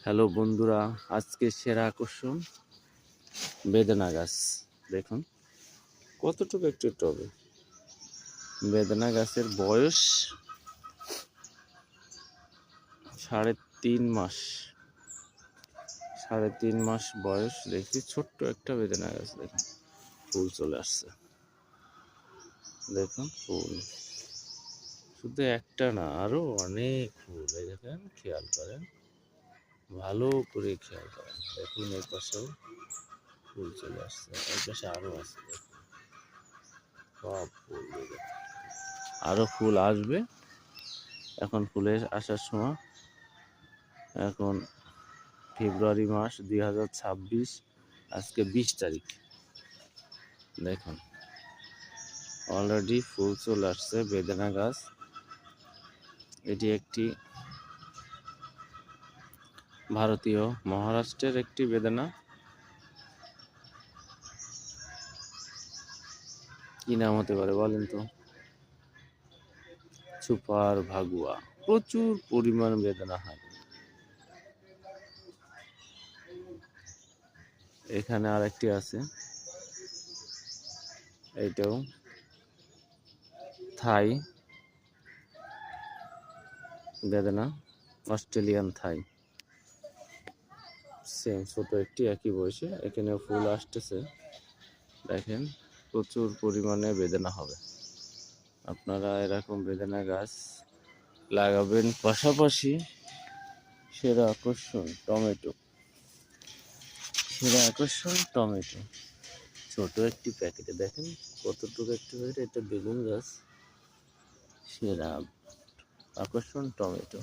Hello বন্ধুরা, আজকে সেরা আকর্ষণ বেদানা গাছ। দেখুন কতটুকু একটু টবে। বেদানা গাছের বয়স 3.5 মাস। 3.5 মাস বয়স। দেখছি ছোট্ট একটা বেদানা গাছ। দেখুন ফুল চলে আসছে। দেখুন ফুল শুধু একটা না, আরো অনেক ফুল। এই দেখেন, খেয়াল করেন, ভালো করে খেয়াল করেন। দেখুন এই পাশেও ফুল চলে আসছে, এই পাশে আরো আছে। সব ফুল, আরো ফুল আসবে। এখন ফুলের আসার সময়। এখন ফেব্রুয়ারি মাস 2026, আজকে 20 তারিখ। দেখুন অলরেডি ফুল চলে আসছে বেদানা গাছ। এটি একটি ভারতীয় মহারাষ্ট্রের একটি বেদানা। কি নাম হতে পারে বলেন তো? সুপার ভাগুয়া। প্রচুর পরিমাণ বেদানা হয় এখানে। আরেকটি আছে, এইটাও থাই বেদানা, অস্ট্রেলিয়ান থাই। সেম ছোট একটি, একই বয়সে। এখানে ফুল আসতেছে। দেখেন প্রচুর পরিমাণে বেদানা হবে। আপনারা এরকম বেদানা গাছ লাগাবেন। পাশাপাশি সেরা আকর্ষণ টমেটো। সেরা আকর্ষণ টমেটো। ছোট একটি প্যাকেটে দেখেন কতটুকু একটি প্যাকেটে। এটা বেগুন গাছ। সেরা আকর্ষণ টমেটো।